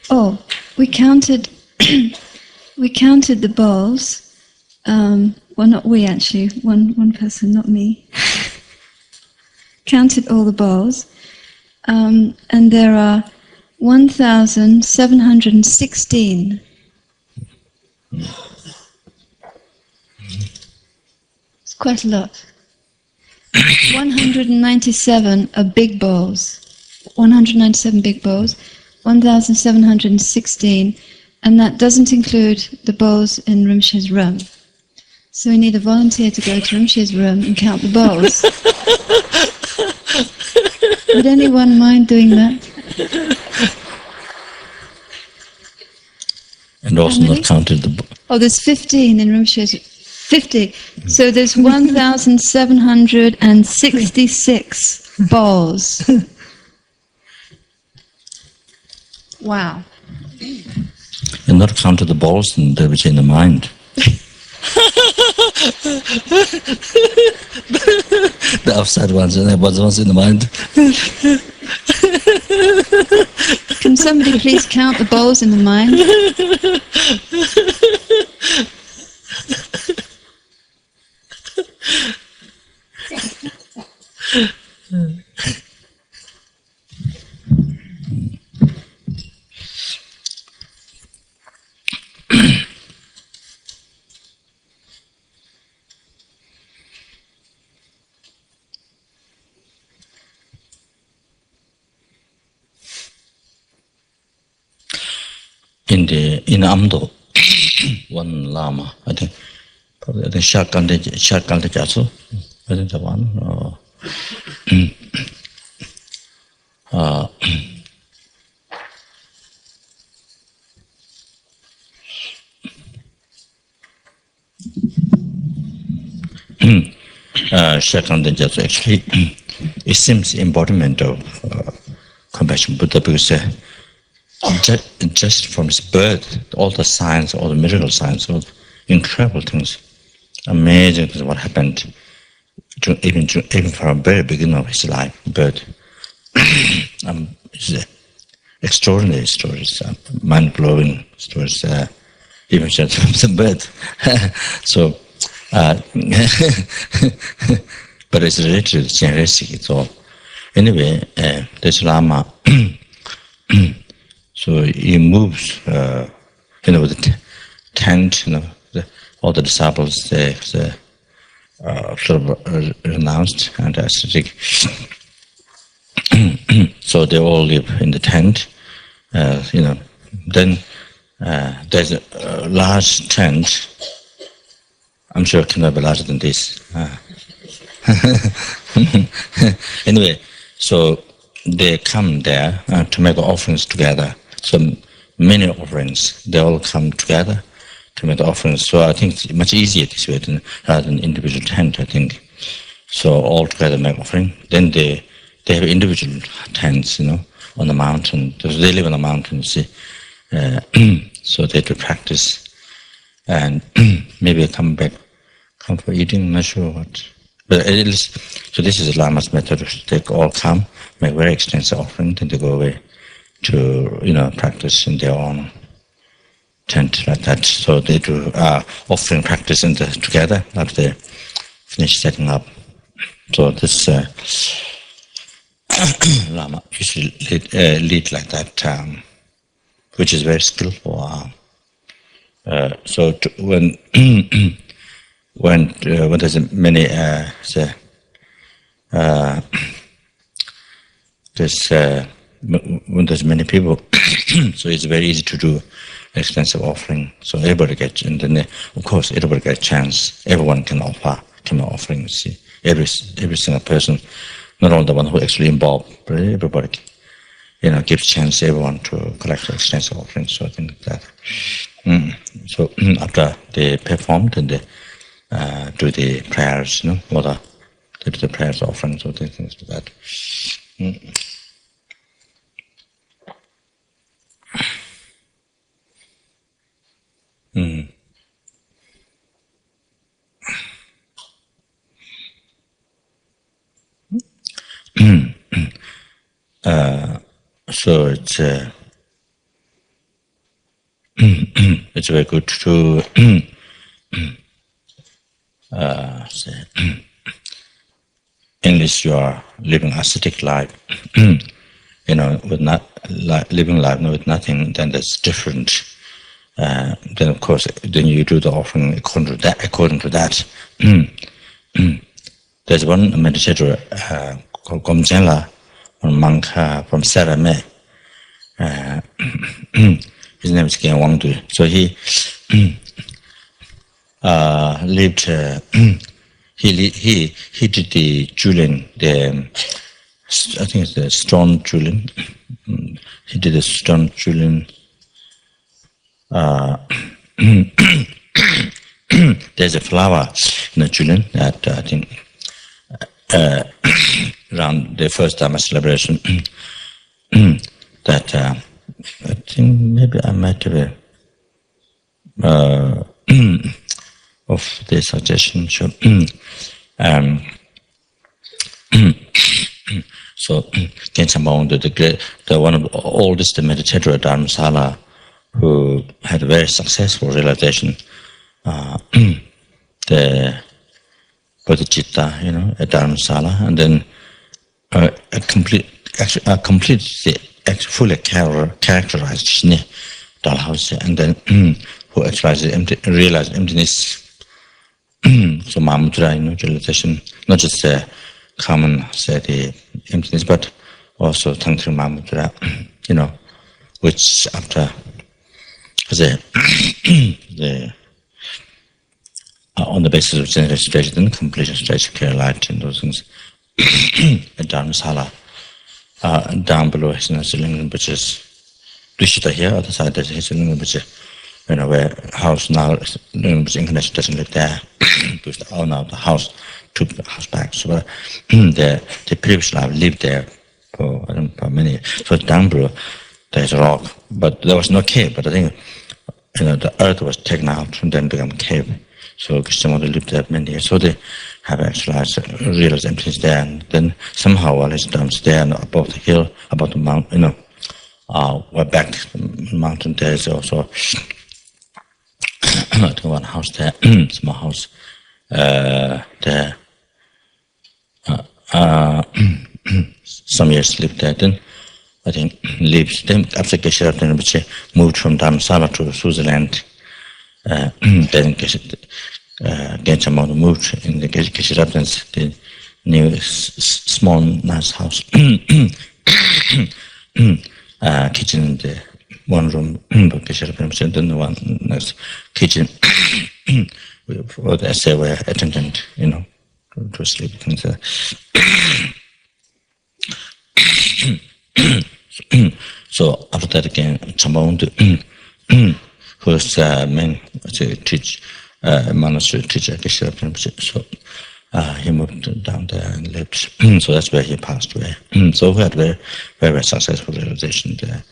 Oh, we counted. We counted the bowls. Well, not we actually. One person, not me. Counted all the bowls, and there are 1,716. It's quite a lot. 197 are big bowls. 197 big bowls. 1,716, and that doesn't include the bowls in Rinpoche's room. So we need a volunteer to go to Rinpoche's room and count the bowls. Would anyone mind doing that? And also not counted the... Oh, there's 15 in Rinpoche's... 50. So there's 1,766 bowls. Wow. And not counted the balls and which in the mind. The outside ones and the ones in the mind. Can somebody please count the bowls in the mind? In Amdo, one Lama, I think Ganden Lha Gyama, I think the one. Ganden Lha Gyama actually, it seems embodiment of compassion Buddha because just from his birth, all the signs, all the miracle signs, all the incredible things, amazing things, what happened, even from the very beginning of his life, birth. It's extraordinary stories, mind-blowing stories, even just from the birth. So, but it's related to the generosity. So, anyway, this Lama. So he moves, with the tent, all the disciples, they sort of renounced and ascetic. So they all live in the tent, Then there's a large tent. I'm sure it cannot be larger than this. Anyway, so they come there to make offerings together. So many offerings, they all come together to make offerings. So I think it's much easier this way rather than individual tent, I think. So all together make offering. Then they have individual tents, on the mountain. They live on the mountain, you see. So they have to practice. And maybe come for eating, not sure what. But at least, so this is the Lama's method. They all come, make very extensive offering, then they go away to, practice in their own tent like that. So they do offering practice together after they finish setting up. So this Lama usually lead like that, which is very skillful. So when there's many when there's many people, so it's very easy to do extensive offering. So everybody gets, and then of course everybody gets a chance. Everyone can offer offerings. See, every single person, not only the one who actually involved, but everybody, gives chance to everyone to collect extensive offerings. So I think that. So after they perform, then they do the prayers, they do the prayers, offerings, so things like that. So it's it's very good to say, unless you are living ascetic life, with not living life with nothing, then that's different. Then of course, then you do the offering according to that. There's one meditator called Ganden Lha, a monk from Sarame. His name is Gen Wangdu. So he lived. He did the Julian, I think it's the stone Julian. He did the stone Julian. There's a flower in the Julian that I think around the first Dharma celebration that I think maybe I might have of the suggestion. So, so Gen Jampa Wangdu, the one of the oldest meditator at Dharamsala, who had a very successful realization, the bodhicitta, at Dharamsala, and then fully characterized Dalhouse, and then who realized emptiness. So Mahamudra, realization, not just common the emptiness, but also Tantric Mahamudra, which after on the basis of general stage, then completion stage, clear light, and those things. At Dharamsala, down below his Lingam, which is Dushita here, other side there's his Lingam, which where house now, incarnation doesn't live there, because the owner of the house took the house back. So the previous life lived there for many years. So down below, there's a rock, but there was no cave. But I think the earth was taken out and then become cave. So someone lived there many years. So they have actualized, realized emptiness there, and then somehow while he's downstairs above the hill, above the mountain, we're back to the mountain. There's also one house there, small house there. Some years lived there. Then I think lives. Then after Geshe Rinpoche moved from Dharamsala to Switzerland. Then Gen Jampa Wangdu moved in the Geshe Rinpoche, the new small nice house, kitchen in the one room, Geshe Rinpoche, then the one nice kitchen for the essay where attendant, to sleep. So after that again, Jampa Wangdu, who's main monastery teacher, Geshe Rinpoche. So he moved down there and lived. So that's where he passed away. So we had very, very successful realization there.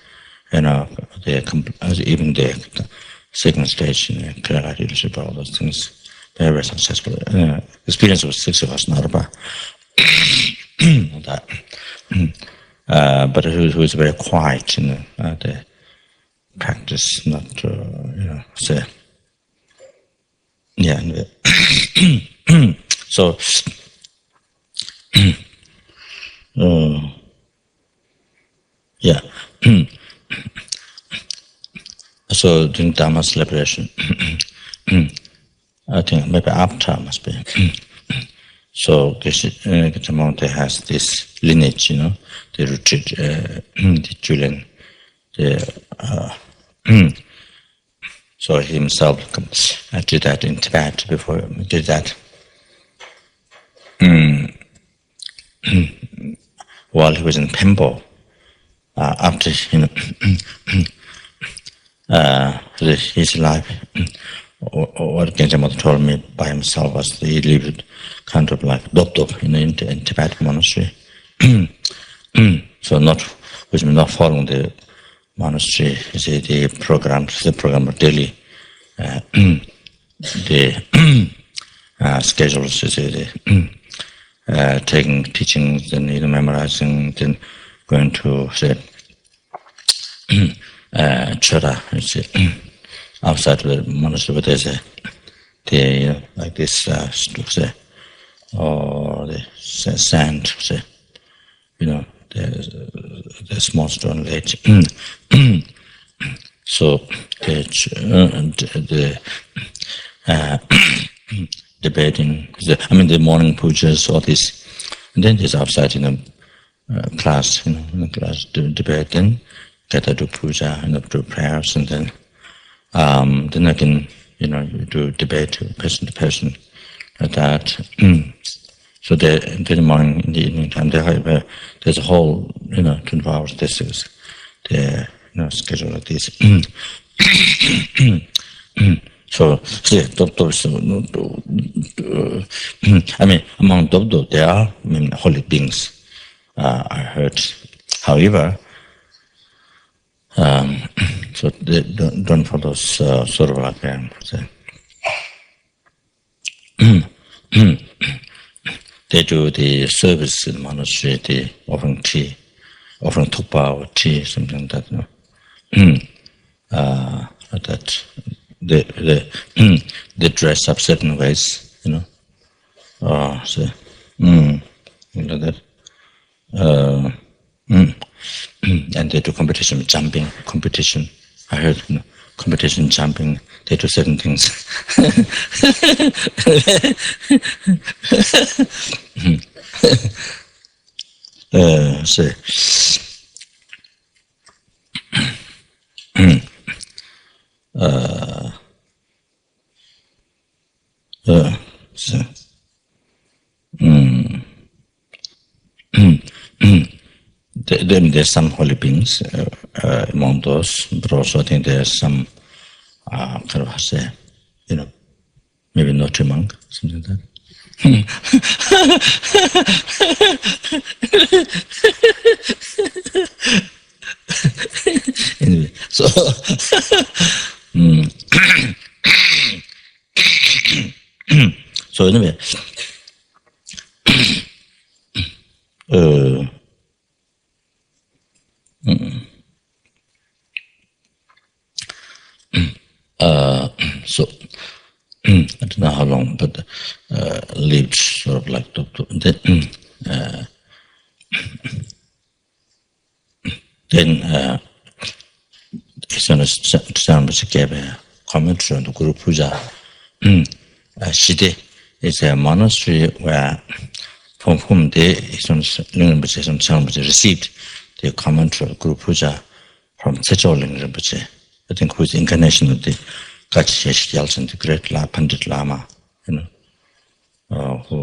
Even the second stage, clear light leadership, all those things, very, very successful. Experience of 6 of us, not about that. But who is very quiet in the practice, not say, yeah. So yeah. So during Dharma celebration, I think maybe after must be. So Geshe Jampa Wangdu has this lineage, the retreat, the Julian, so he himself did that in Tibet before he did that. While he was in Pembo, after his life, what Gen Jampa Wangdu told me by himself was that he lived kind of like dop in Tibet monastery. So not following the monastery, the program of daily, the schedules, taking teachings, then memorizing, then going to say chara, outside the monastery, there's like this, or the sand, the small stone ledge. So the debating, the morning pujas, all this, and then there's outside class, class debate, then get to do puja and do prayers, and then I can you do debate person to person like that. So in the morning, in the evening time, there's a whole 24 hours. This is the schedule like this. So among Dobdo there are holy beings. I heard, however, so they don't follow sort of like they do the service in the monastery, they offering tea, offering tukpa or tea, something like that. That they dress up certain ways, so like that. And they do competition, jumping competition. I heard competition jumping. They do certain things. There's some holy beings among those, but also I think there's some maybe not a monk, something like that. Anyway, so so anyway, so I don't know how long, but lived sort of like then his son gave a commentary on the Guru Puja. Shide is a monastery where from whom his son received the commentary of Guru Puja from Tsecholing Rinpoche, I think, who is the incarnation of the Gachi Yalchen, the great Pandit Lama, who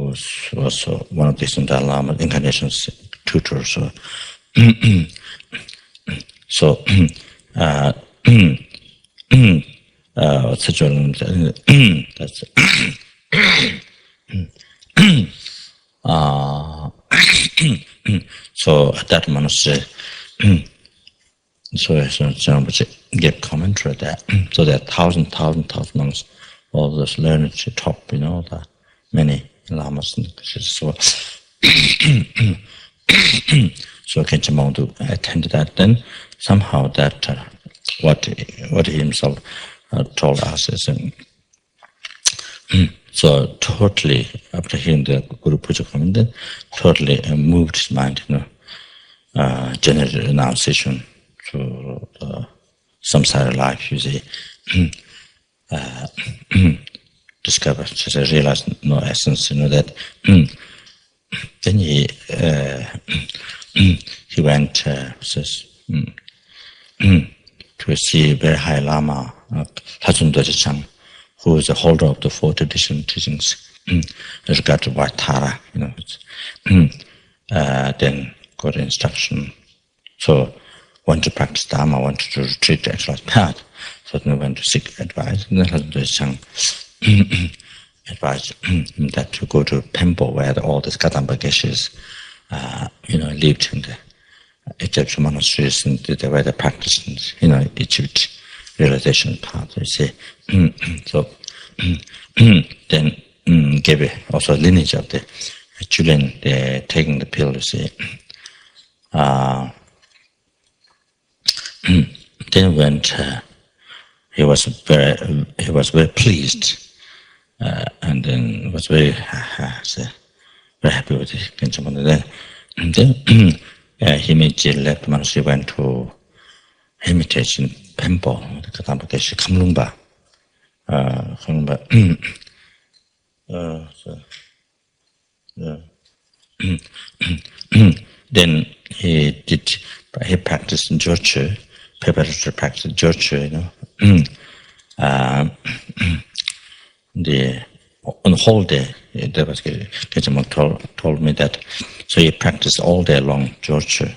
was also one of the Dalai Lama incarnation's tutors. So, that's so at that monastery, so gave commentary there. So there are thousand monks, all those learned to talk, the many lamas. So so Gen Wangdu attended that. Then somehow that what he himself told us is so totally after hearing the Guru Puja comment, then totally moved his mind, generated renunciation to samsara life. You see, discovered, just realized no essence. That. Then he went to see very high Lama Tazun Dorje, who is the holder of the 4 traditional teachings. There's got White Tara, then got instruction. So want to practice Dharma, wanted to retreat the actual path. So then went to seek advice. And then Tazun Dorje advised that to go to Pembo, where all the Kadamba Geshes, lived in the Egyptian monasteries, and where they practiced, achieved realization path. You see, so then gave also a lineage of the children taking the pill. You see, then went he was very pleased, and then was very happy with it. And then he immediately left Manasi, went to Hermitage Temple, the Katambakeshi Kamlumba. Then he practiced in Georgia, preparatory practice in Georgia, on the whole day, there was Gejama told me that. So he practiced all day long Georgia.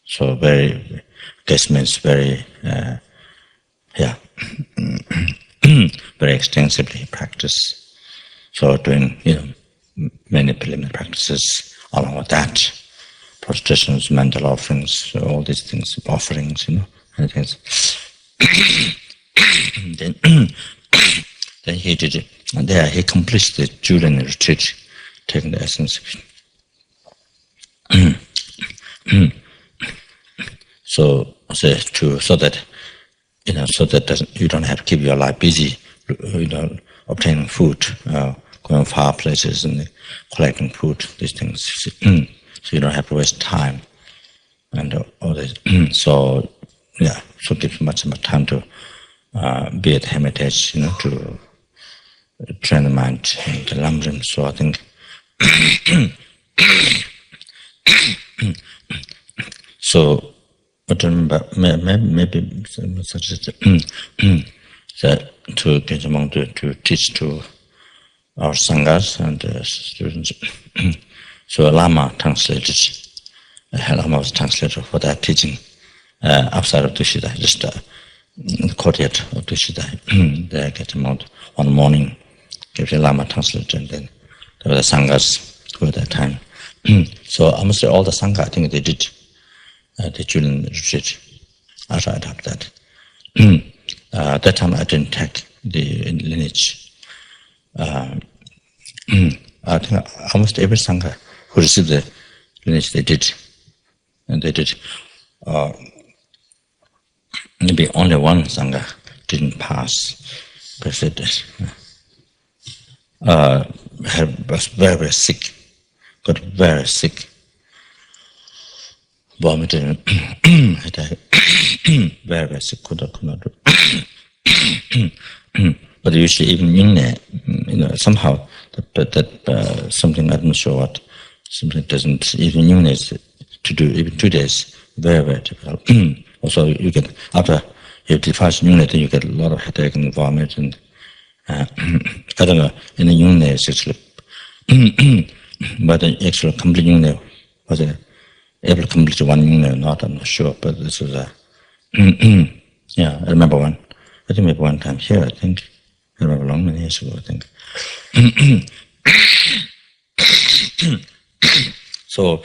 So very, this means very, very extensively practice. So doing, many preliminary practices along with that, prostrations, mandala offerings, all these things, offerings, and things. Then he did it, and there he completed the Julian retreat, taking the essence. So that you don't have to keep your life busy, obtaining food, going far places and collecting food, these things. So you don't have to waste time and all this. So gives much more time to be at the Hermitage, to train the mind and the Lamrim. So I think so. But remember, maybe such as that to get among to teach to our sanghas and students. So Lama translated. Lama was translator for that teaching outside of Tushita, just in the courtyard of Tushita. They get among one morning, give the Lama translator, and then there were the sanghas who at that time. So almost all the sangha, I think they did. The Julian retreat, I tried after that. That time I didn't take the lineage. I think almost every sangha who received the lineage, they did. And they did. Maybe only one sangha didn't pass. Because it was very, very sick. Got very sick. Vomited, very, very sick, could not do. But usually even Yungne, somehow, that something, I'm not sure what, something doesn't, even Yungne to do, even 2 days, very, very difficult. Also, you get, after you defast Yungne, then you get a lot of headache and vomit, and I don't know, in the Yungne, it's actually, but the actual complete Yungne was able to complete one yungne or not, I'm not sure, but this was I remember one. I think maybe one time here, I remember long many years ago, I think. So,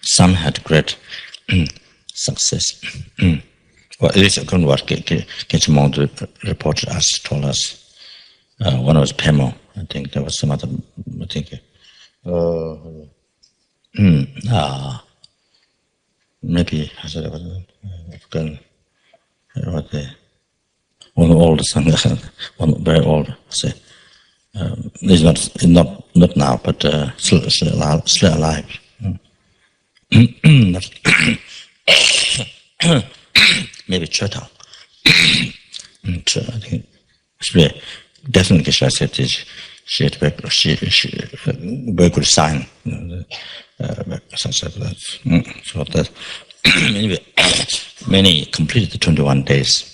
some had great success. Well, at least according to what Genshin Wangdu reported us, told us. One was Pemo, I think there was some other, I think. Maybe I said I've forgotten what one old sangha, one very old. Say, he's not now, but still alive. Maybe Churchill. I think definitely I said this. She had very good sign, such as that. So that anyway, many completed the 21 days.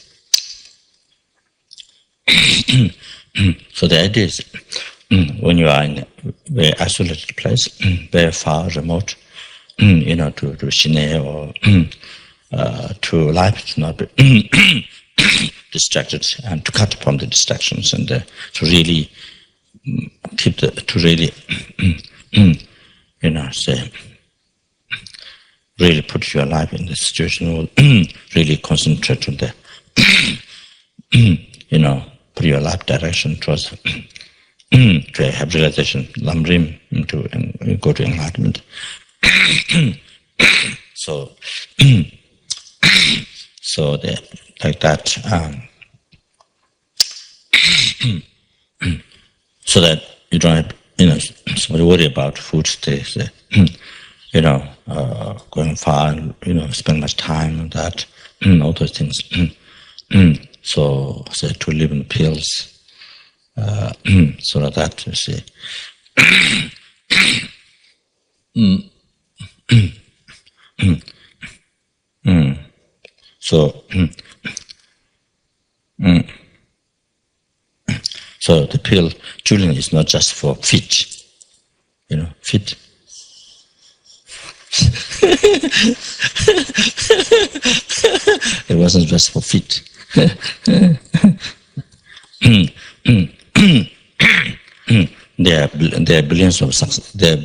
So the idea is, when you are in a very isolated place, very far, remote, to Shine or to life, to not be distracted, and to cut from the distractions, and to really keep to really, say, really put your life in the situation, really concentrate on the, put your life direction towards to have realization, lamrim, and go to enlightenment. So, So like that, so that you don't have, somebody worry about food stays, going far, spend much time on that, all those things. So to live in pills, so that you see. So, so the pill, children, is not just for fit, fit. It wasn't just for fit. There are billions of there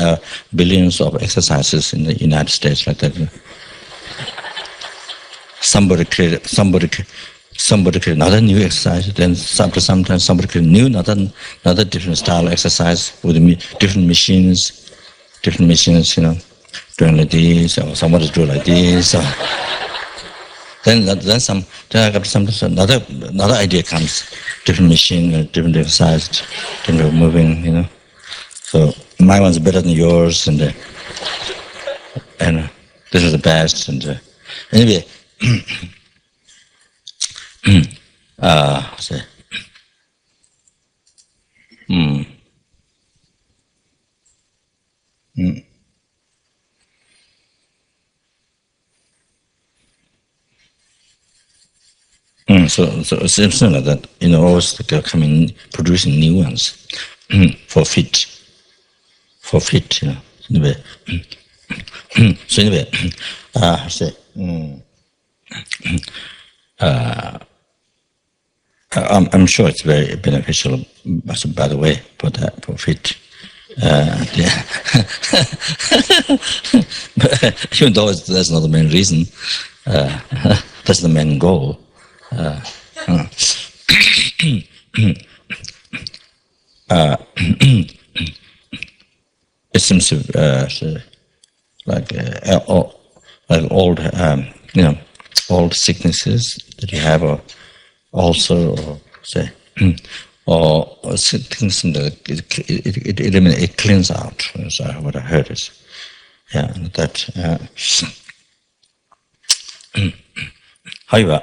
are billions of exercises in the United States like that. Somebody created another new exercise. Then sometimes somebody created another different style of exercise with different machines, doing like this, or somebody do like this. Then another idea comes, different machine, different exercise, different moving, So my one's better than yours, and this is the best. And anyway, So it seems like that, always coming, producing new ones for fit, Anyway, so anyway, I'm sure it's very beneficial. By the way, for fit. Yeah. But even though that's not the main reason, that's the main goal. It seems like old, old sicknesses that you have, or also, or say, or things that it cleans out. So what I heard is, that. However,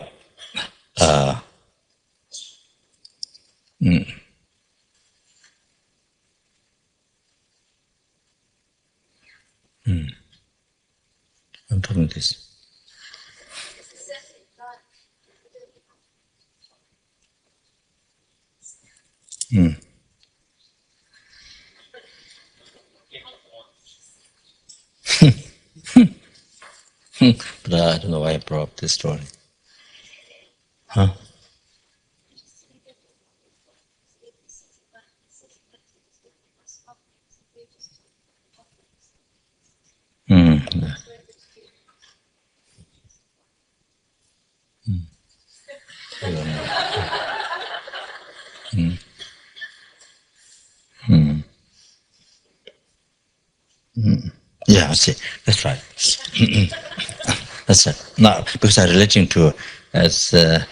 I'm talking this. But I don't know why I brought up this story. Huh? Yeah, I see. That's right. That's it. Now, because I'm relating to, as I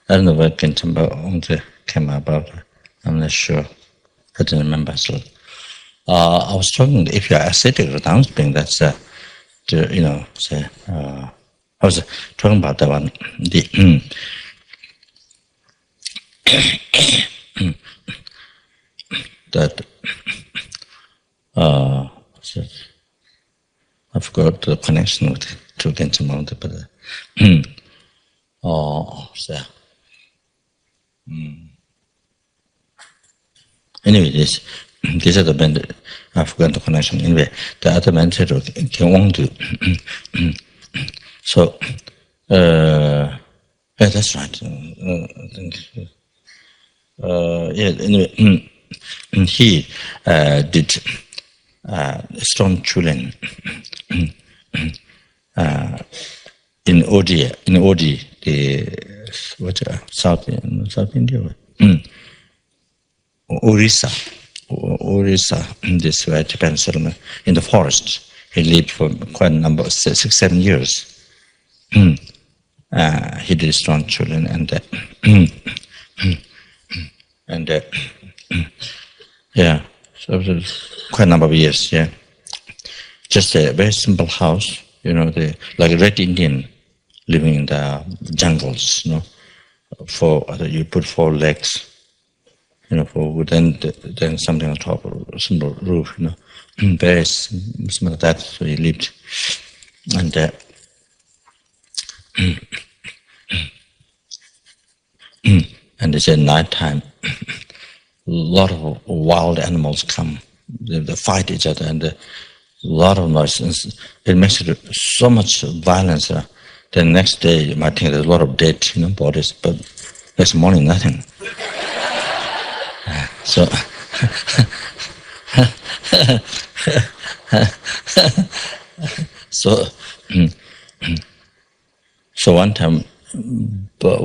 don't know what Gen Jampa Wangdu came about. I'm not sure. I don't remember. So, I was talking. If you are ascetic or downswing, that's I was talking about that one. That I forgot the connection with to Gen Jampa Wangdu, but anyway, these are the band. I forgot the connection. Anyway, the other meditator Gen Wangdu. So, yeah, that's right. I think. Anyway, he did strong children in Odi, the South India, Orissa, this Tibetan settlement in the forest. He lived for quite a number, 6-7 years. he did strong children, and yeah, so it was quite a number of years. Yeah, just a very simple house, like a red Indian living in the jungles. You put 4 legs, for wood, then something on top, a simple roof, very similar like that. So he lived, and and it's at night time. A lot of wild animals come. They fight each other, and a lot of noise. It makes it so much violence. The next day, you might think there's a lot of dead, bodies, but next morning, nothing. So, so one time, the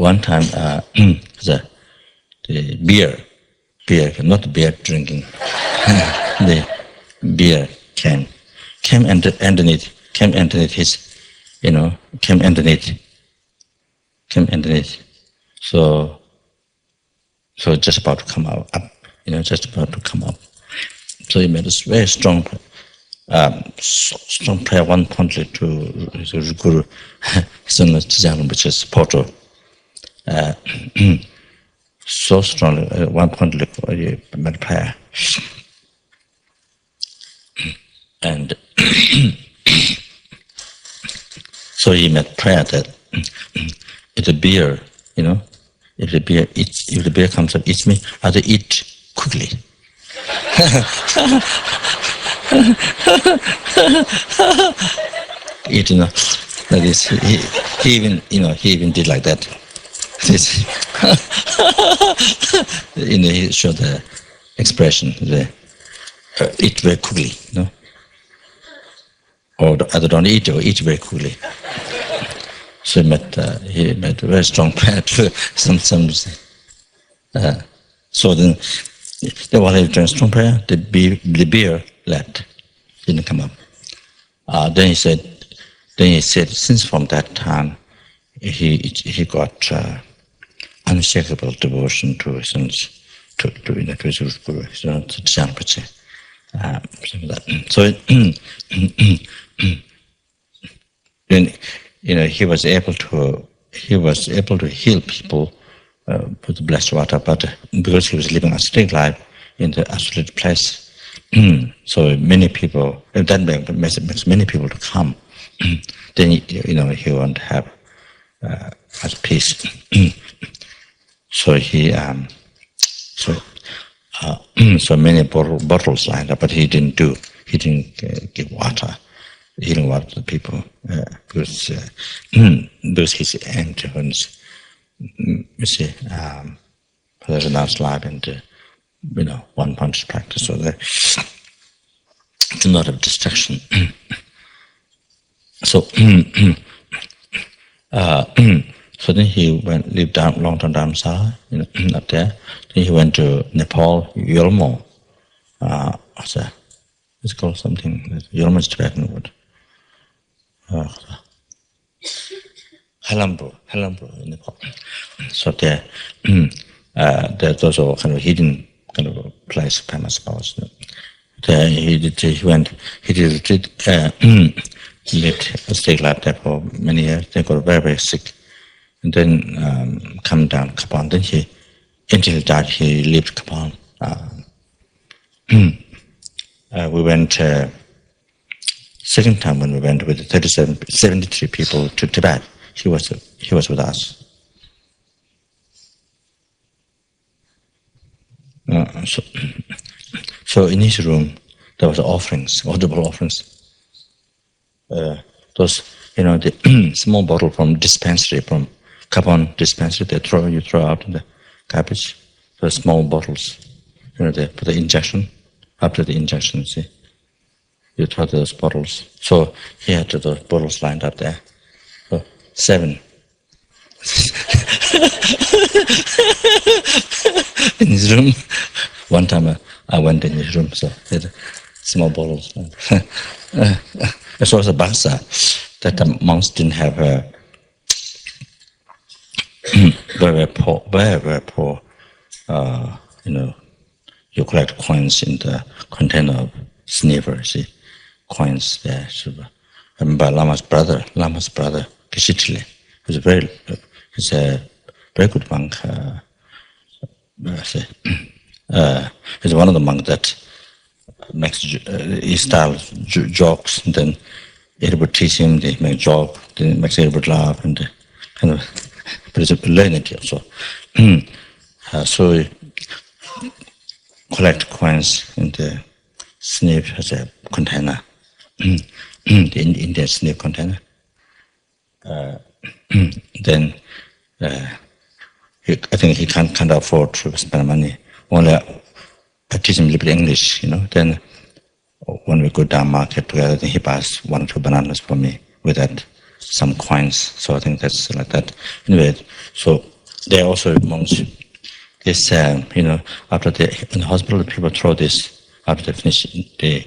beer, not beer drinking, the beer came underneath his, came underneath. So just about to come up, just about to come up. So he made a very strong prayer, one pointedly to his Guru, which is Porto. So strongly, one pointedly he made a prayer. And so he made prayer that if the beer, if the beer comes up, eats me, I have to eat quickly. Eat, like this. He even did like that. This, he showed the expression, eat very quickly, or either don't eat or eat very quickly. So he made a very strong prayer to some. So then while he drank strong prayer, the beer left, didn't come up. Then he said, since from that time he got unshakable devotion to his Guru, to Rinpoche. So then he was able to heal people with the blessed water, but because he was living a ascetic life in the isolated place, so many people, that makes many people to come. Then he won't have much peace. So so many bottles lined up, but he didn't give water, healing water to the people, because his influence, there's a nice life and one punch practice, so it's a lot of distraction. So so then he lived down long time down south, up there. Then he went to Nepal, Yolmo. It's called something. Yolmo is Tibetan word. Halambro in Nepal. So there's also kind of hidden kind of a place, famous house. There he did retreat. He lived a stay life there for many years. They got very, very sick. And then come down Kapan. Then until he died, he lived Kapan. We went second time when we went with 73 people to Tibet. He was with us. So in his room there was offerings, audible offerings. Those the small bottle from dispensary, from Kapan dispensary, you throw out in the garbage. Those small bottles, for the injection. After the injection, see, you throw those bottles. So he had those bottles lined up there. So 7. In his room. One time I went in his room, so he had small bottles. It was a basa that the monks didn't have very poor, very poor. You collect coins in the container of sniffer, see, coins there. And by Lama's brother, Kishitli, he's a very good monk. He's one of the monks that makes he styles jokes, and then it would teach him, they make joke, then it makes everybody laugh, and kind of, but it's a learning also. So he collect coins in the snip as a container, in the snip container. Then I think he can't afford to spend money. Only I teach him a little bit English, Then when we go down market together, then he buys 1 or 2 bananas for me with that, some coins. So I think that's like that. Anyway, so there are also monks. This, after in the hospital, people throw this after they finish the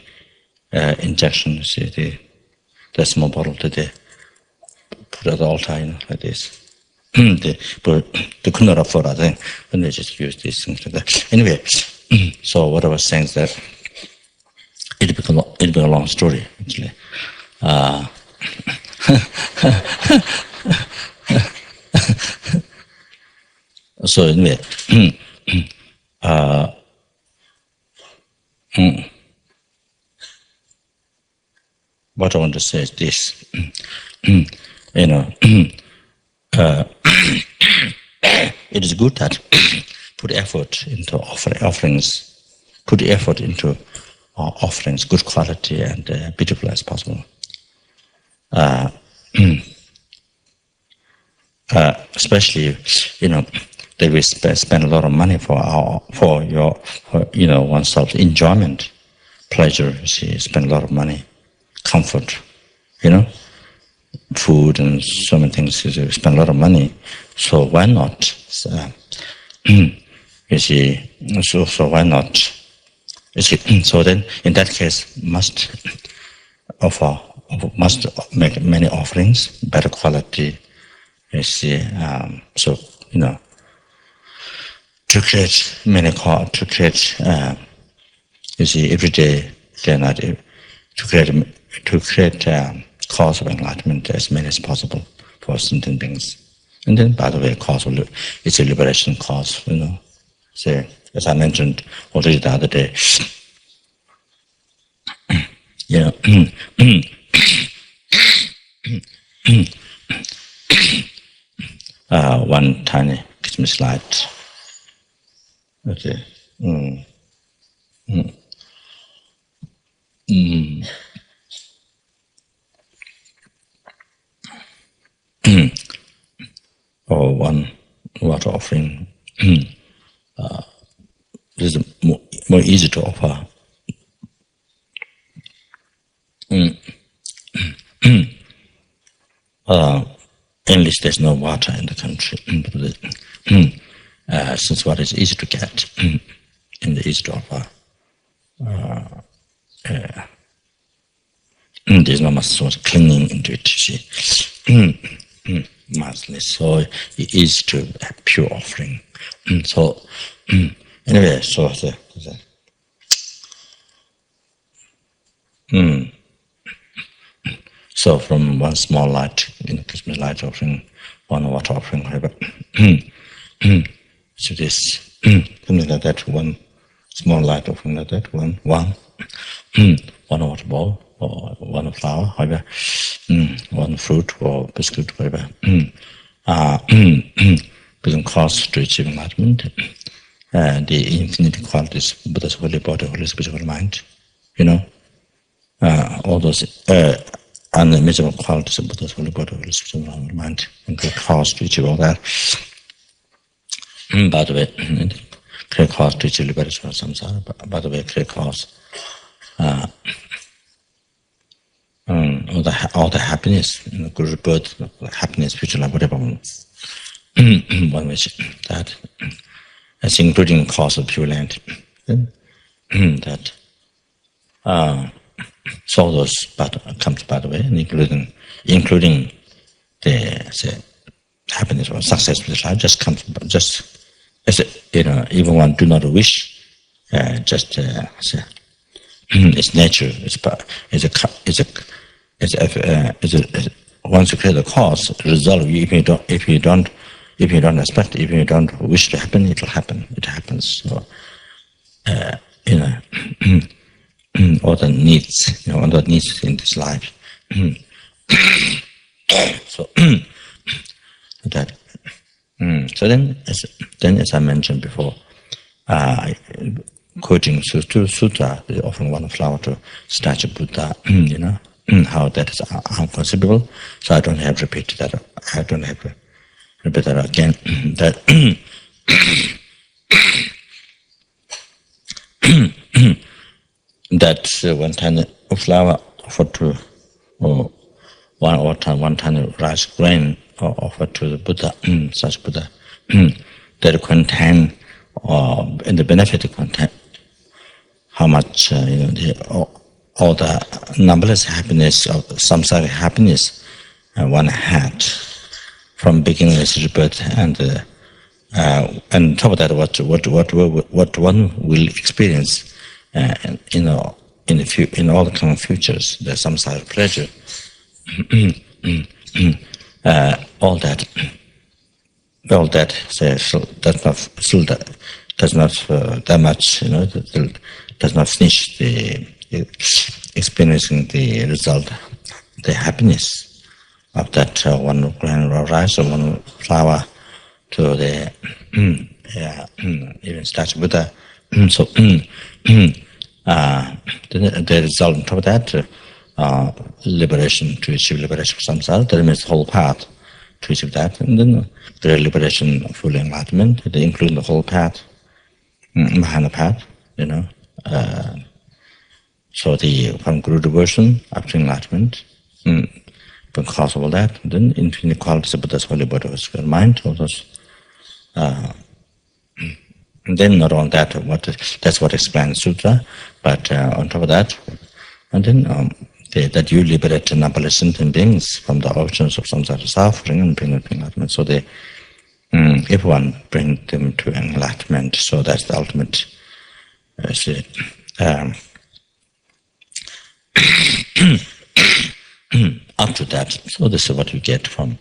injection. See the small bottle that they put at the altar, like this. They could not afford that thing, and they just use these things like that. Anyway, so what I was saying is that it'll be a long story actually. So anyway, what I want to say is this. It is good that put effort into offerings, put effort into offerings, good quality and beautiful as possible. Especially, that we spend a lot of money for oneself enjoyment, pleasure. Spend a lot of money, comfort, food and so many things. We spend a lot of money, so why not? So why not? So then, in that case, must make many offerings, better quality. So to create every day, day and night, to create cause of enlightenment as many as possible for sentient beings. And then, by the way, it's a liberation cause, So, as I mentioned already the other day, one tiny Christmas light. Okay. Or one water offering. This is more easy to offer. English, there's no water in the country. Since water is easy to get and easy to offer, there's not much sort of clinging into it, so it is to have pure offering. So anyway, so from one small light in Christmas light offering, one water offering, whatever, to this something like that, one small light offering like that, one water bowl or one flower, whatever, one fruit or biscuit, whatever, become cause to achieve enlightenment. The infinite qualities, Buddha's holy body, holy spirit, holy mind, all those unmeasurable qualities of Buddha's holy body, holy spirit, holy mind, and great cause to achieve all that. By the way, great cause to achieve liberation from samsara. By the way, great cause. All the happiness, good rebirth, happiness, future life, whatever one wish that, as including cause of pure land, that so all those comes by the way, including the happiness or success with life just comes just as even one do not wish, it's nature. Once you create a cause, result. If you don't expect, if you don't wish to happen, it will happen. It happens. So, all the needs, all the needs in this life. So that. So then, as I mentioned before, quoting Sutra, they often want to flower to statue Buddha. How that is unconceivable. So I don't have to repeat that. I don't have to repeat that again. That that one tiny flower offered to, or one tiny rice grain offered to the Buddha, such Buddha, that contain, in the benefit contain, how much all the numberless happiness of samsaric happiness one had from beginningless rebirth, and on top of that, what one will experience, in all the coming futures, the samsaric pleasure, all that does not that much, does not finish the experiencing the result, the happiness of that one grain of rice or one flower to the even statue Buddha. So the result on top of that, liberation, to achieve liberation from samsara, that means the whole path to achieve that, and then the liberation of full enlightenment, including the whole path, Mahana path, so from Guru devotion up to enlightenment, because of all that, then infinite qualities of Buddha's holy body was your mind, all those. And then not on that, that's what explains Sutra, but on top of that, and then that you liberate numberless sentient beings from the origins of samsara suffering and bring them to enlightenment. So if one bring them to enlightenment, so that's the ultimate. Up to that, so this is what you get from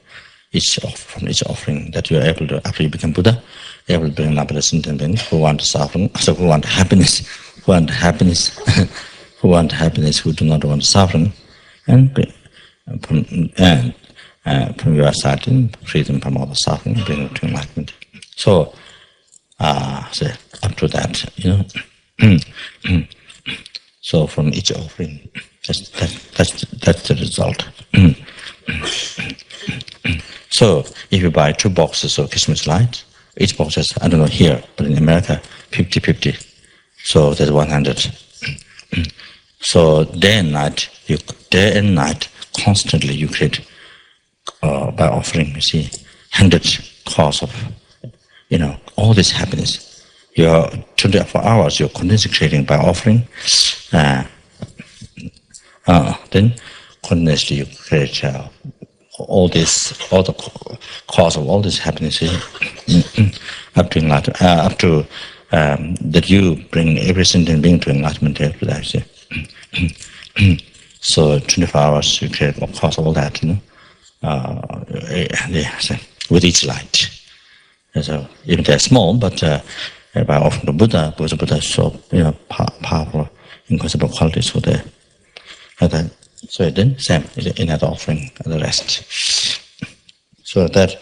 each offering, that you are able to, after you become Buddha, you are able to bring numberless sentient beings who want suffering, so who want happiness, who do not want suffering, and from your side, free them from all the suffering, bring them to enlightenment. So, up to that, so from each offering, that's the result. So if you buy 2 boxes of Christmas lights, each box is, I don't know here, but in America, 50-50. So that's 100. So day and night, constantly you create, by offering, you see, 100 cause of, all this happiness. Your 24 hours, you're continuously by offering, then continuously you create all the cause of all this happiness up to that you bring every sentient being to enlightenment. So 24 hours you create all cause of all that, with each light. So even they're small, but by offering to Buddha, because Buddha is so powerful, inconceivable qualities, so so then same in another offering, the rest. So that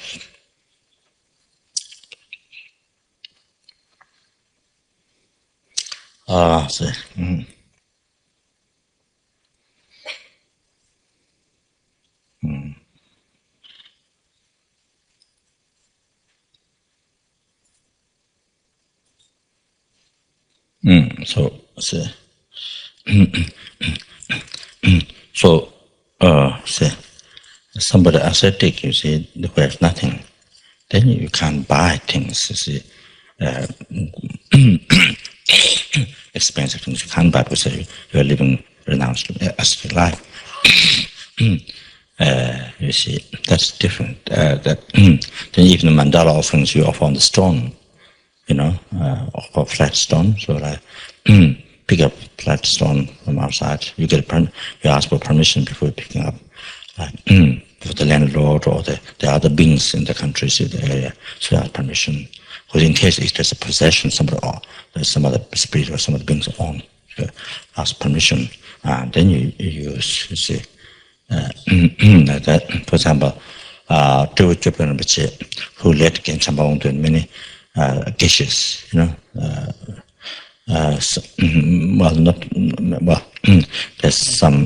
say somebody ascetic, you see, who has nothing, then you can't buy things, you see, expensive things you can't buy because you are living renounced ascetic life. You see, that's different. Then even the mandala offerings you offer on the stone, or flat stone. So like pick up flat stone from outside. You ask for permission before picking up, for the landlord or the other beings in the country, in the area. So you ask permission. Because in case it is a possession, somebody or there's some other spirit or some other beings own, so ask permission, and then you use. You see, like that. For example, Lama Zopa Rinpoche, who led Gen Jampa Wangdu in many cases, there's some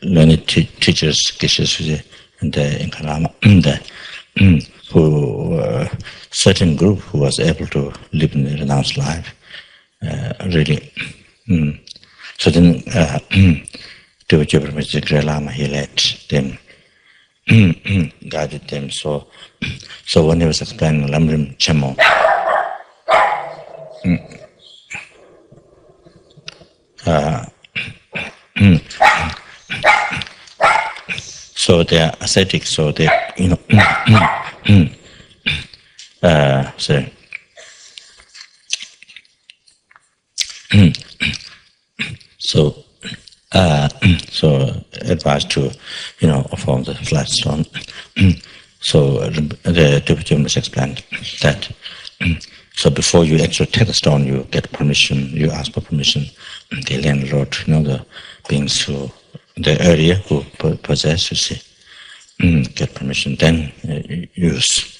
learned teachers, cases in the Kalama, who certain group who was able to live in a renounced life, really. So then, Lama Zopa Rinpoche, Lama, he led them, guided them. So when he was explaining Lamrim Chemo, so they are ascetic. So they, so advised to, form the flat stone. So the Rinpoche explained that. So before you actually take the stone, you get permission. You ask for permission. The landlord, the beings who the area who possess, you see, get permission. Then use.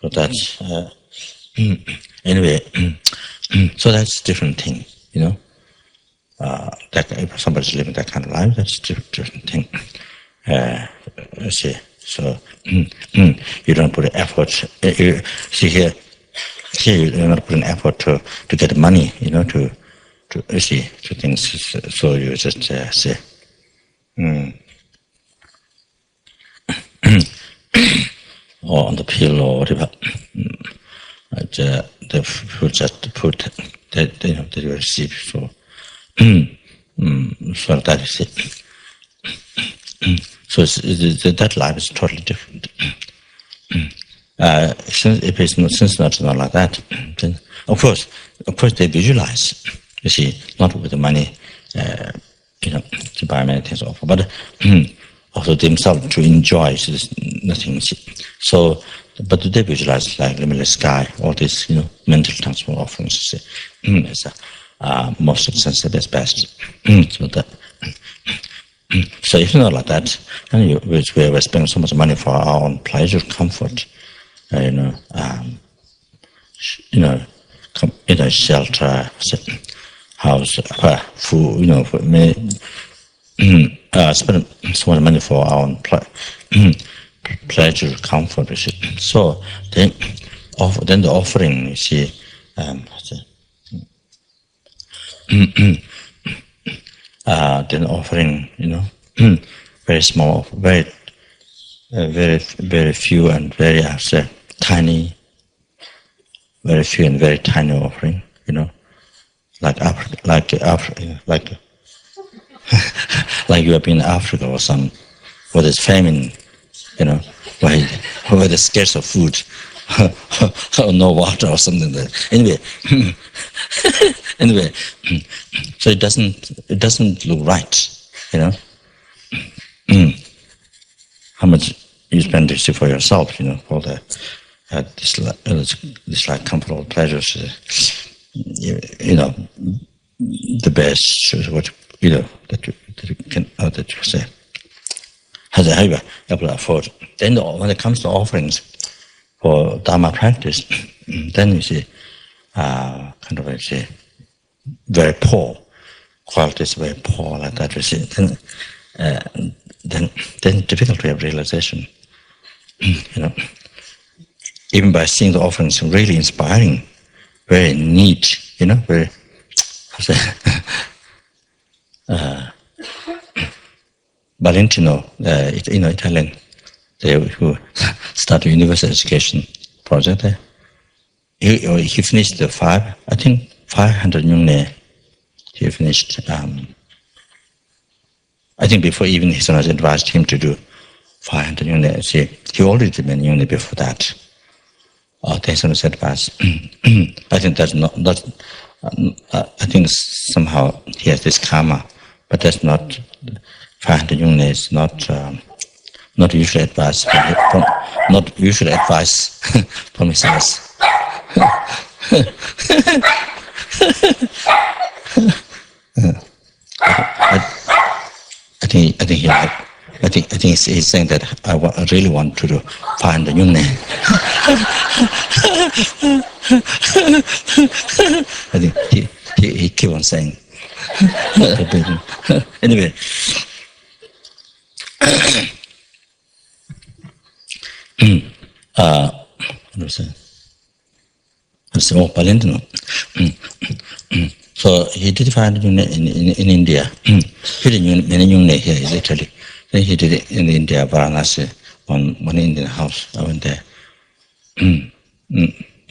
So that's anyway. So that's a different thing, that if somebody's living that kind of life, that's a different thing. See, so you don't put an effort. See here you're not putting effort to get money, to see to things. So you just say, or on the pill or whatever. The food that you receive. So. So that is it. So that life is totally different. Since it's not like that, then of course they visualize. You see, not with the money, to buy many things offer, but also themselves to enjoy. So there's nothing. So, but they visualize like limitless sky, all these mental transform offerings. Most expensive is best. So if not like that, then we spend so much money for our own pleasure, comfort, shelter, house, food, for many, spend so much money for our own pleasure, comfort. So then the offering, you see, then offering, very small, very few and very tiny, very few and very tiny offering, like you have been in Africa or some, where there's famine, where there's scarce of food, or no water or something like that. Anyway, so it doesn't look right, How much you spend to see for yourself, for the this like comfortable pleasures, the best what that you can that you say has a able to afford. Then when it comes to offerings for Dharma practice, then you see kind of very poor qualities, very poor like that. You see, then difficult to have realization. Even by seeing the offerings, really inspiring, very neat. Very. Valentino, Italian, who started university education project there. He finished the 500 Yungne. He finished I think before even his Holiness advised him to do 500 units, he already did many units before that. His Holiness advised. I think that's not. I think somehow he has this karma, but that's not 500 units. Not usual advice. Not usual advice from his Holiness. I think he's saying that I really want to do 500 units. I think he keep on saying. Anyway. So he did 500 units in India. He did many units here in Italy. Then he did it in India, Varanasi, on one Indian house. I went there.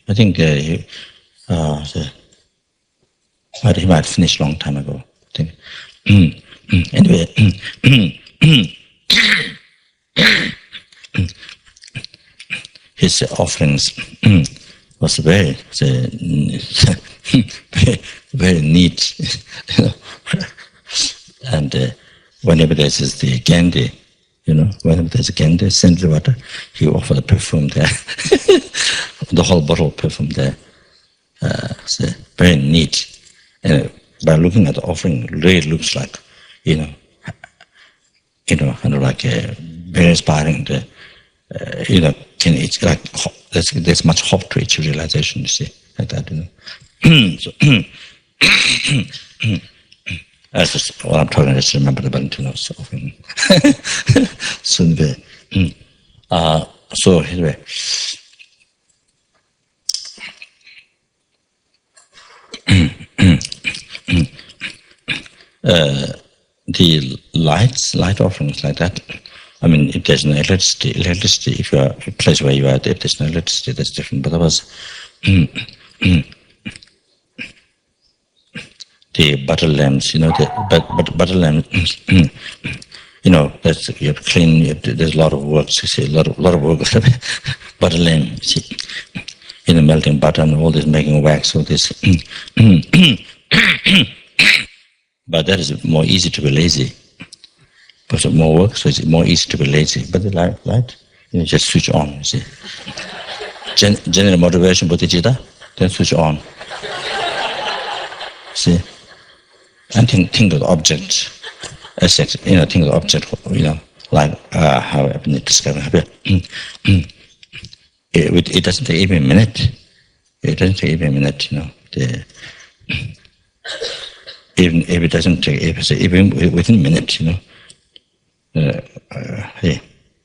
I think he might finish long time ago. I think. Anyway. His offerings was very neat, and whenever there's the Ganden, whenever there's a Ganden, scented water, he offered a perfume there, the whole bottle of perfume there. So very neat, and by looking at the offering, it really looks like, kind of like very inspiring. It's like there's much hope to its realization. You see, like that. So, that's just what I'm talking. Just remember the Valentino's offering. So anyway, the light offerings like that. I mean, if there's no electricity, if you are a place where you are, if there's no electricity, that's different. But otherwise, the butter lamps, the butter lamps, that's, you have to clean, there's a lot of work, you see, a lot of work. Butter lamp, see, melting butter and all this, making wax, all this. But that is more easy to be lazy. Because of more work, so it's more easy to be lazy. But the light, just switch on, you see. General motivation, bodhicitta, then switch on. See? And think of the object, ascetic, think of the object, like how I've been describing. It doesn't take even a minute. It doesn't take even a minute, even if it doesn't take, even within a minute,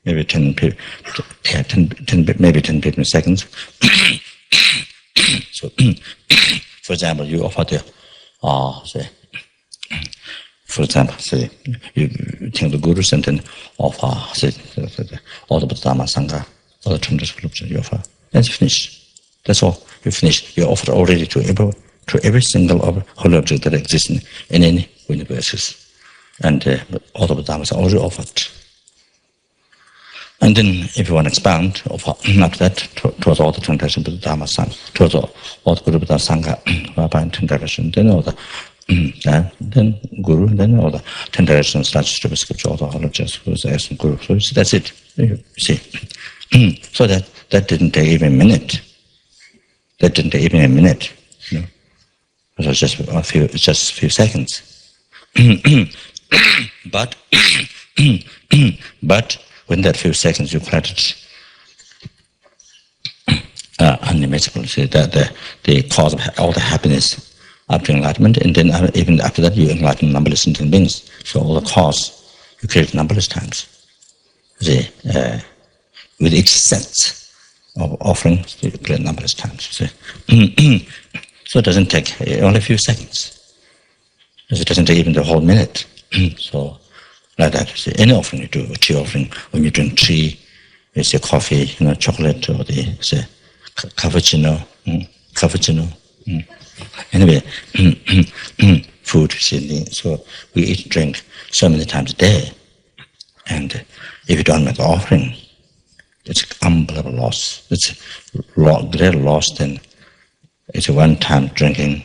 maybe 10 seconds. So, for example, you offer the, for example, say you think the gurus and then offer, say, all the Dhamma Sangha, all the tremendous groups you offer. That's finished. That's all. You finish. You offer already to every single holy object that exists in any universes. And all the Dhammas are already offered. And then, if you want to expound, offer after that towards all the 10 directions of the Dhamma Sangha, towards all the Guru Buddha Sangha, by 10 directions, then all the then Guru, then all the 10 directions, starts to be scripture, all the holy objects, Guru. So you see, that's it. You see. So that didn't take even a minute. That didn't take even a minute. It was just a few seconds. But within that few seconds, you collected unimaginable. See that the cause of all the happiness after enlightenment, and then even after that, you enlighten numberless sentient beings. So all the cause you create numberless times. See, with each sense of offering, you create numberless times. See, so it doesn't take only a few seconds. It doesn't take even the whole minute. So, like that, see, any offering you do, a tea offering, when you drink tea, you say coffee, chocolate, or the say cappuccino. Anyway, food. So we eat, drink so many times a day. And if you don't make the offering, it's unbelievable loss. It's greater loss than it's a one-time drinking,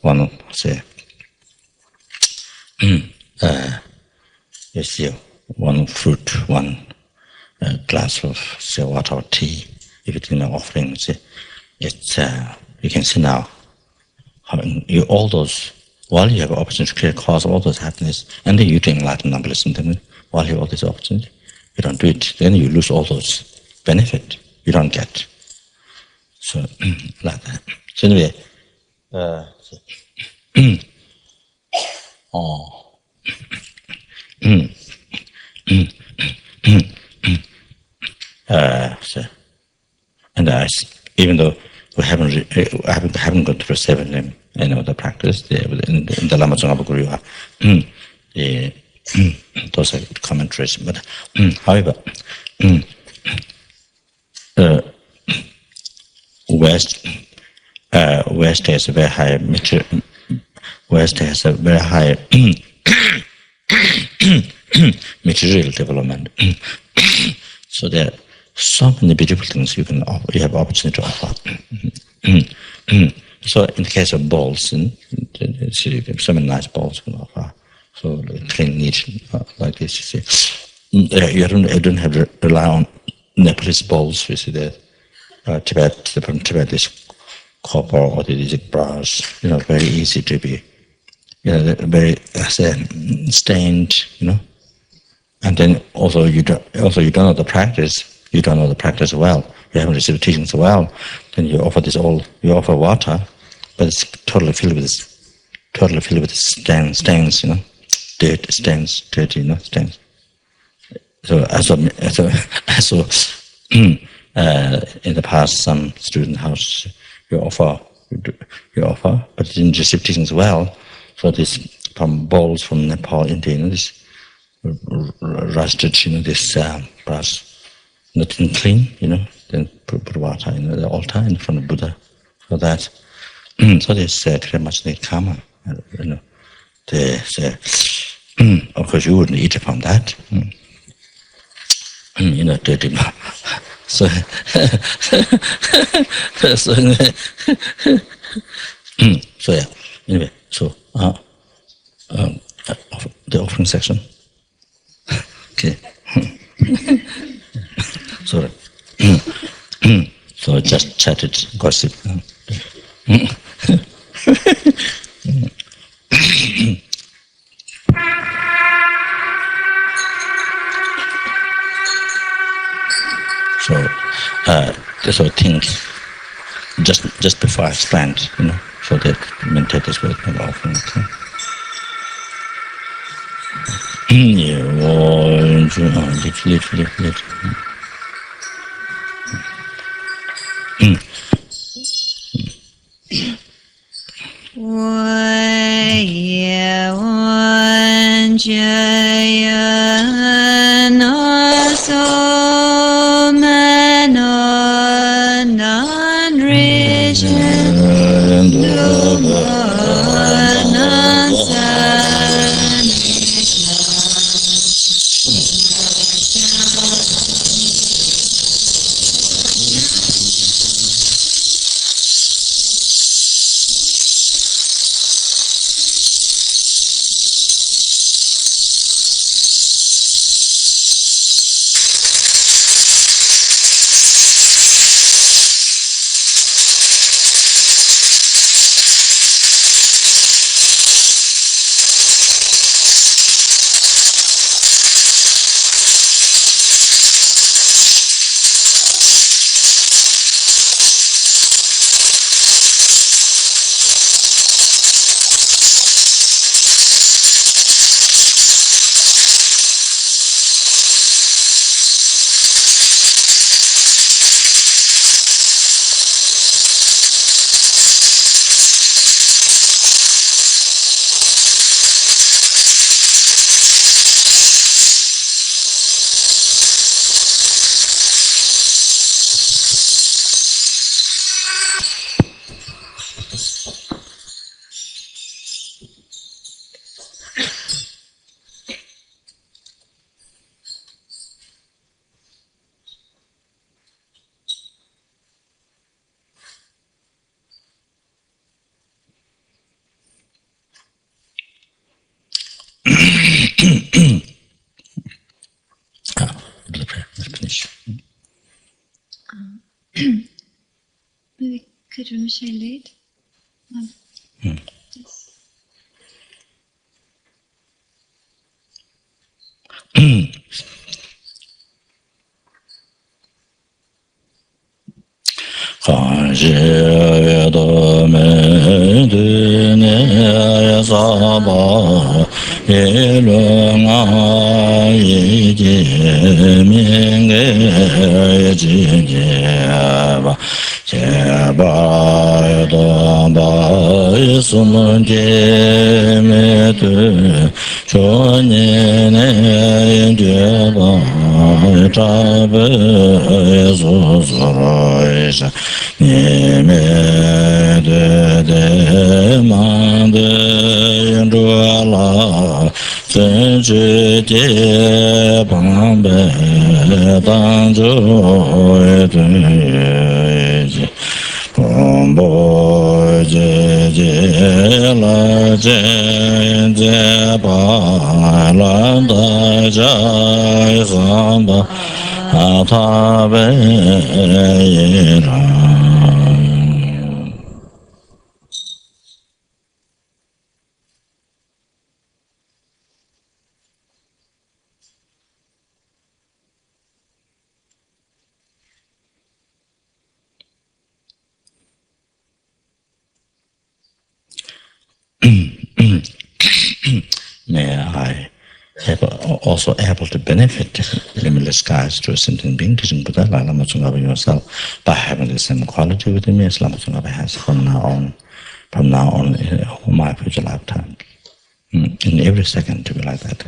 one, say, you see, one fruit, one glass of, say, water or tea. If you do an offering, it's you can see now how all those, while you have opportunity to create cause of all those happiness, and then you do enlightened non-bliss, while you have all this opportunity, you don't do it, then you lose all those benefit you don't get. So like that. So anyway, so, and even though we haven't gone through 7 the practice in the Lama Tsonkhapa Guru, those are commentaries. But however, West has a very high West has a very high material development. So there are so many beautiful things you have opportunity to offer. So in the case of bowls, so many nice bowls you can offer. So clean, neat, like this. You see, you don't have to rely on Nepalese bowls. You see that from Tibet is copper or these brass. Very easy to be, very stained. And then also you don't know the practice. You don't know the practice well. You haven't received teachings well. Then you offer you offer water, but it's totally filled with stains. Stains. Dirt, stains, dirty, stains. So in the past, some student house you offer, but didn't receive teachings well. So this from bowls from Nepal, India, this rusted, this brass, not clean, then put water in the altar in front of Buddha for that. So there's very much the karma, of course you wouldn't eat from that. Dirty. So, so yeah. Anyway, so the offering section. Okay. Sorry. So I just chatted, gossip. So think just before I explained, so that meditators will make offering. Finish. Maybe could Rinpoche lead? Gen Jampa Wangdu May I have also able to benefit limitless guides to a sentient being, teaching Buddha like Lama Tsonkhapa yourself, by having the same quality with me as Lama Tsonkhapa has from now on in all my future lifetime. In every second to be like that.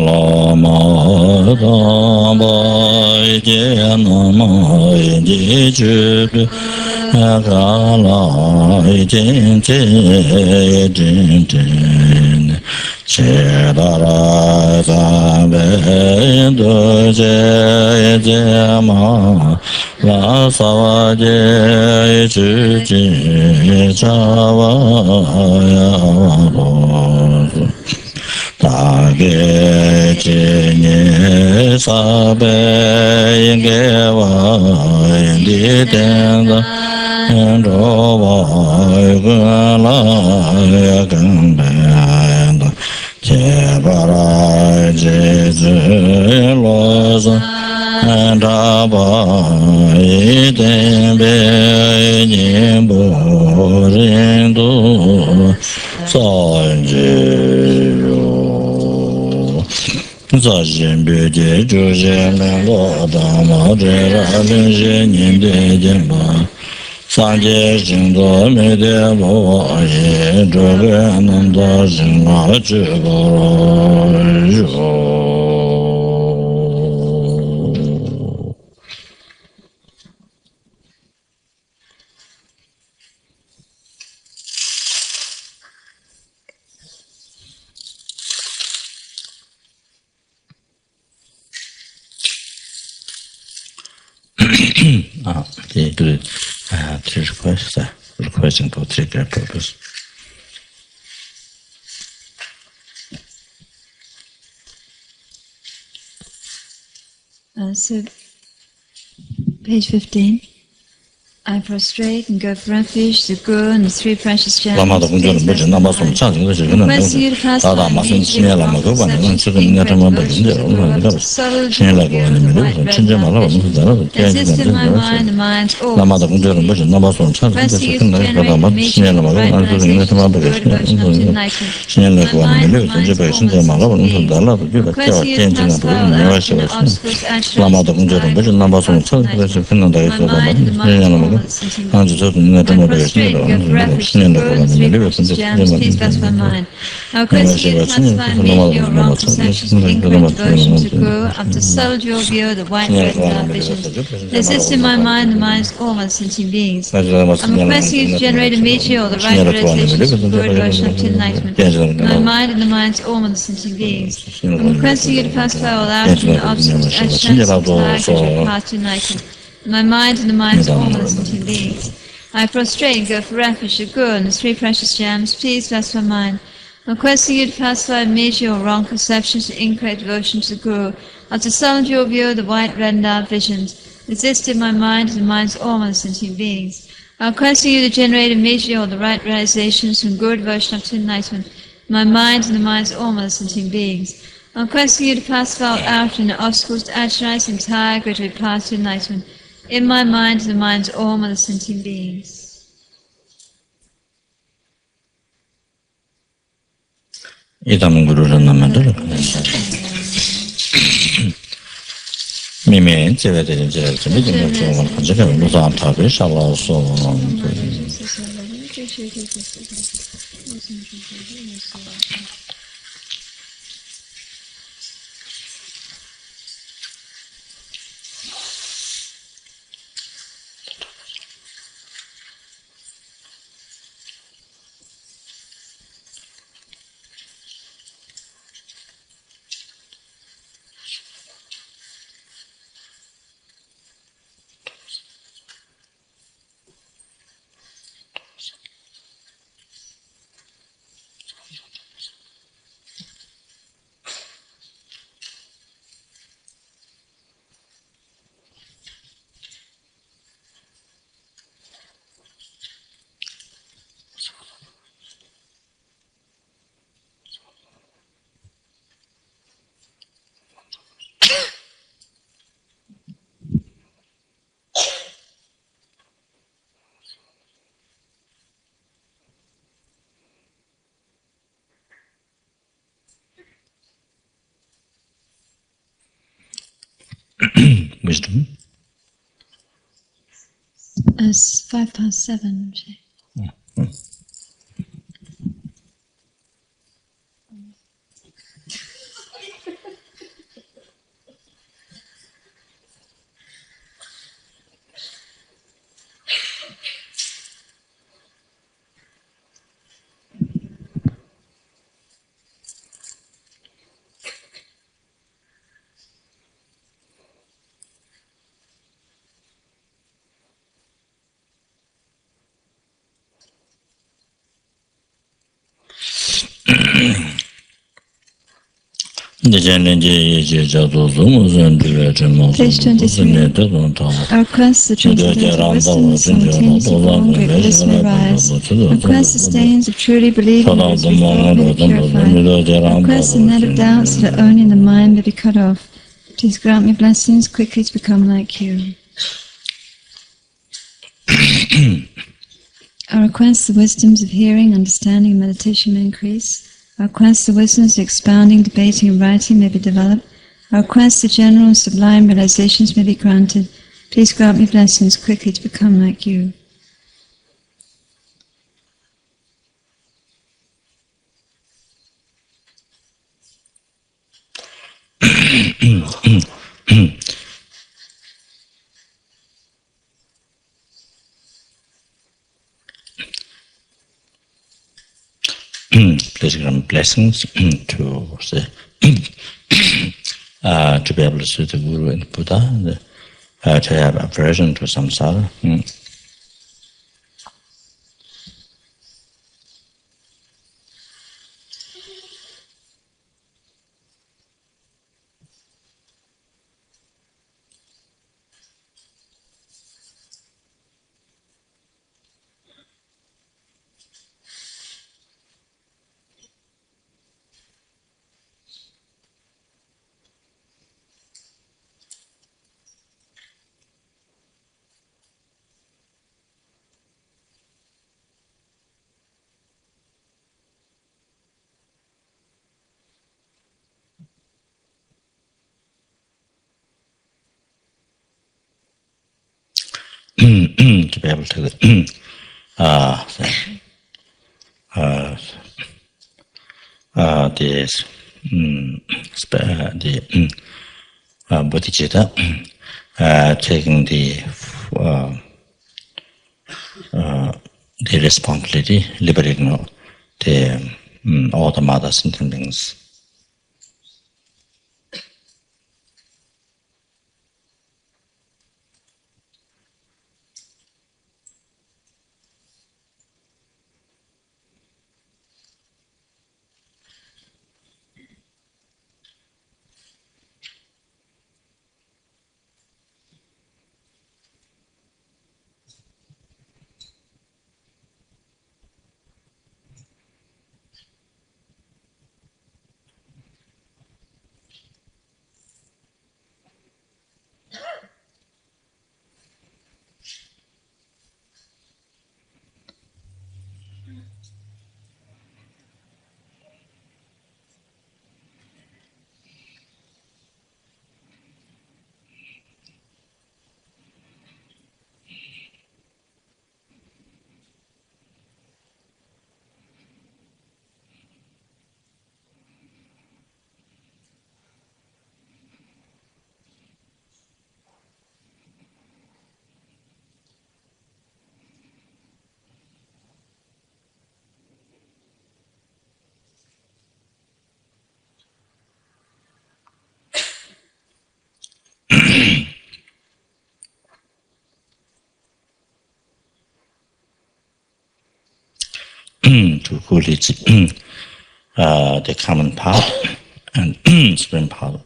Lama Tage Jene Sabe Yengewa Yendi Tenga Yendowa Yugala Yagambenda Jebara Jezu Loza Daba Idembe Nyimbo Rindu Sanjiru Zajimbe Juje Mengo Dama Jera Linje Ninde Jemba Sanje Jindo Mede Bo Ye Joge Ananda Jinga Jigoro They do it. Three requests. Requesting for three great purpose. So, page 15. I prostrate and go for refuge, the Guru and the three precious gems. Lama the Guru and Buddha Nama from Chanting the Shivan and Lama Masan China Lama Govan and Chicken Natama Baginda, China go in the middle, Chinjamala, Lama the Guru and Buddha Nama from Chanting the Shivan and Lama China Lama and Natama Baginda, China go in the middle, Japan Jamala, and Dala, the Guru, changing up Lama the Guru and Buddha Nama from Chanting the Shivan and all the sentient beings. I prostrate and give refuge to the good and three precious gems, peace bless my mind. I request you to pacify me your wrong conceptions, incorrect devotion to Guru, up to subtle jewel view, the white, red, and dark visions. Exist in my mind, the minds of all my sentient beings. I'm requesting you to generate immediately all the right realizations from Guru devotion up to enlightenment. In my mind and the minds of all my sentient beings. I'm requesting you to pacify all outer and obstacles to achievement, path to enlightenment. In my mind and the minds of all my sentient beings. I prostrate and go for refuge to Guru and the three precious gems. Please bless my mind. I'm requesting you to pacify immediately all wrong perceptions and incorrect devotion to the Guru. After some your view, the white, red, and dark visions exist in my mind and the minds of all my sentient beings. I'm requesting you to generate immediately all the right realizations from Guru devotion up to enlightenment. In my mind and the minds of all my sentient beings. I'm requesting you to pacify all outer and obstacles to actualize the entire great path to enlightenment. In my mind and the minds of all my sentient beings. 이담 구루는 남만들 미미 제외되는 제를 좀 믿는 걸 가지고 무서운 답을 살아서 wisdom. It's 7:05. Page 23. Our request the transcendental wisdom, simultaneously born, great bliss may rise. Our request the stains of truly believing is reformed may be purified. Our request the net of doubts that are only in the mind may be cut off. Please grant me blessings quickly to become like you. Our request the wisdoms of hearing, understanding, and meditation may increase. Our request the wisdoms of expounding, debating, and writing may be developed. Our request the general and sublime realizations may be granted. Please grant me blessings quickly to become like you. Please grant blessings to be able to see the Guru and Buddha, to have aversion to samsara. to be able to the bodhicitta, taking the responsibility, liberating all the mother sentient beings. To fully the common part and supreme power.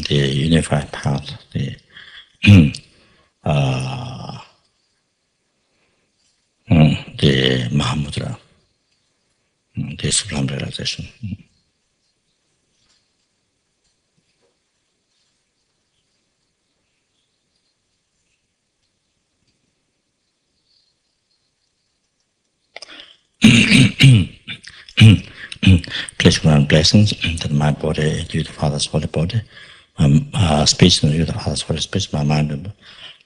The unified path, the Mahamudra, the sublime realization. Pleasure and blessings that my body due to Father's holy body, my speech due to Father's holy speech, my mind,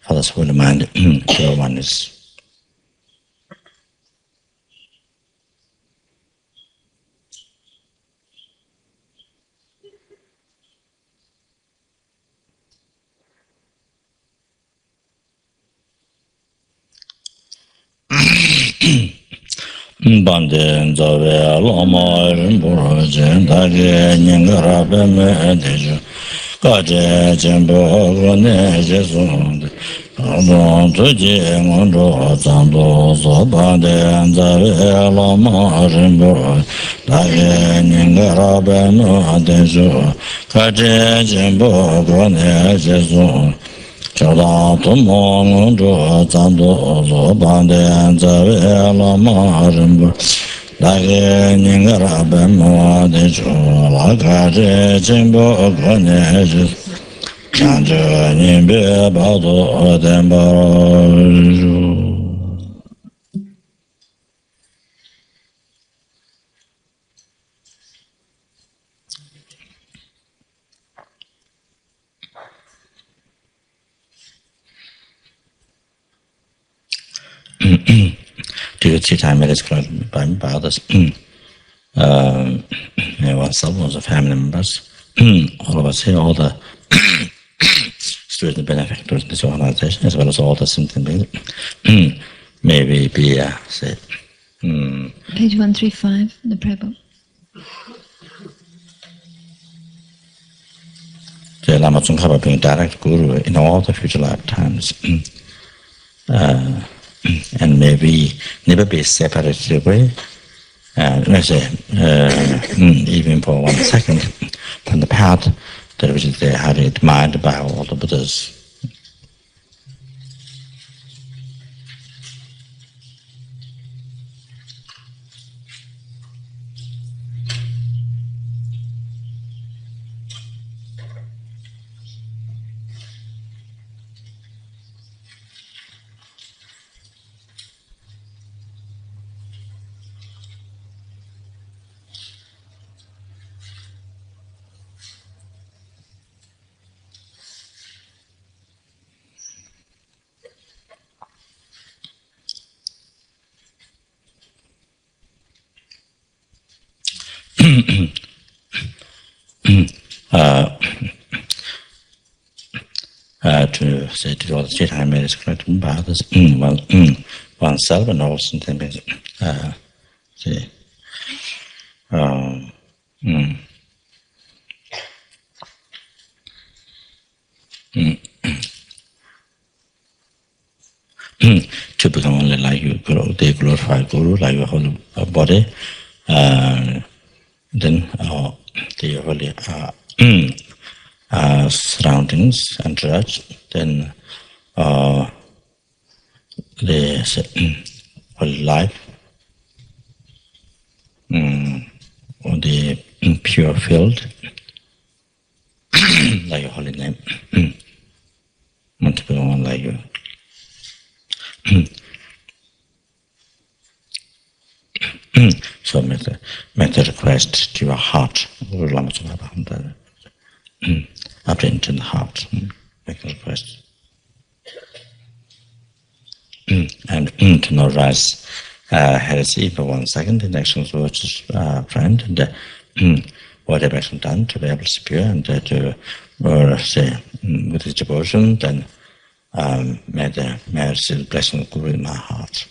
Father's holy mind, pure oneness. Banden Zave Lama Rinpoche Daje Nyingarabe Medeju Kaje Jembo Gone Jesund Adon Tuje Ngondo Zando So Banden Zave Lama Rinpoche Daje Nyingarabe Medeju Kaje Jembo Gone Jesund Chadang Tummo Ngondo Zando So Banden Zave Lama Rinpoche Dage Nyingarabe Medeju Kaje Jembo Gone Jesund Chanjo Nyimbe Bado Dembaro. Do you see time it is correct by others? Oneself, also family members, all of us here, all the students and benefactors of this organization, as well as all the sentient beings, maybe be, say, Page 135, the prayer book. The Lama Tsonkhapa being direct guru in all the future lifetimes, and maybe never be separated away, let's say, even for 1 second, from the path that which is there, highly admired by all the Buddhas. to say to all the state high marriage correct by others oneself and all something say to become only like you grow, they glorify Guru like your whole body, then the holy surroundings and church, then the whole life on the pure field, like your holy name, want to become one like you. So make the request to your heart, Lama Tsonkhapa up into the heart, make the request. And to not rise heresy for 1 second in action towards friend, and whatever action done to be able to secure and to say with his devotion, then may I receive the blessing of Guru in my heart.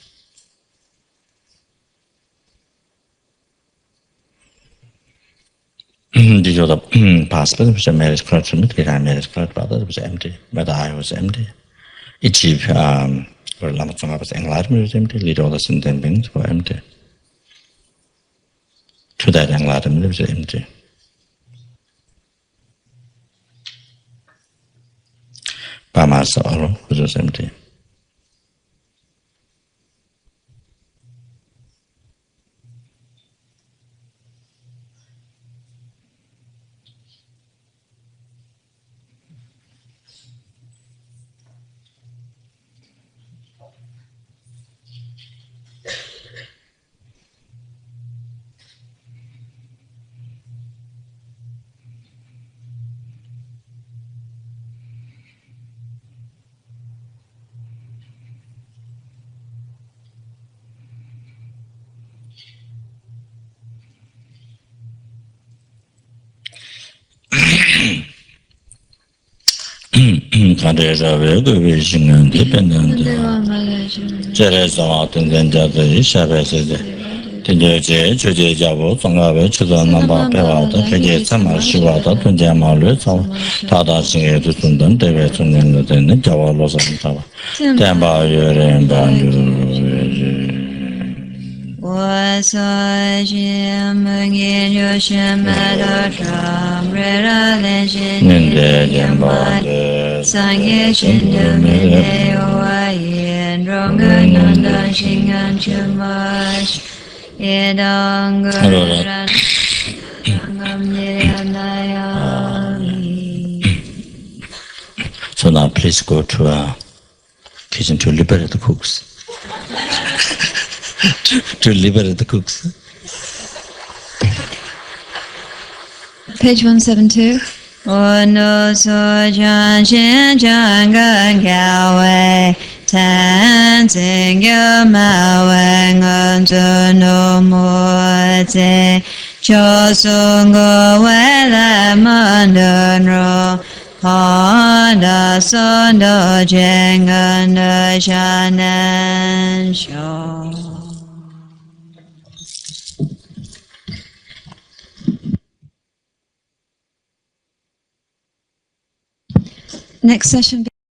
Did you the past was a marriage cloud from it? I marriage cloud brother was empty, but I was empty. Achieve or Lama Tsongkhapa's enlightenment was empty, lead all the sentient beings were empty. To that enlightenment was empty. Bama sorrow was empty. Kadeza Vega Vision and Dependent Teresa Tenzenda Shabes Tenje Choje Javo, Tonga, Chuzan Namba Pevata, Pegetsama Shivata, Tunjamalu, Tada Singer to Tundan, David Tunan, Java Los Antava, Tamba Bandu. Was I Jim again? You should matter from Rera Legend in Yamada, Sangation to Mide, Oayan, Dronga, Nanda, Shingan, Chumash, Edong, So now please go to a kitchen to liberate the cooks. To liberate the cooks. Page 172. Ono so jan shin jan gan gao wei tan zing yu ma wei ngon zu no mo zi cho su ngo wei la man dun ro ha da son do jen ngan de shan nan shou. Next session.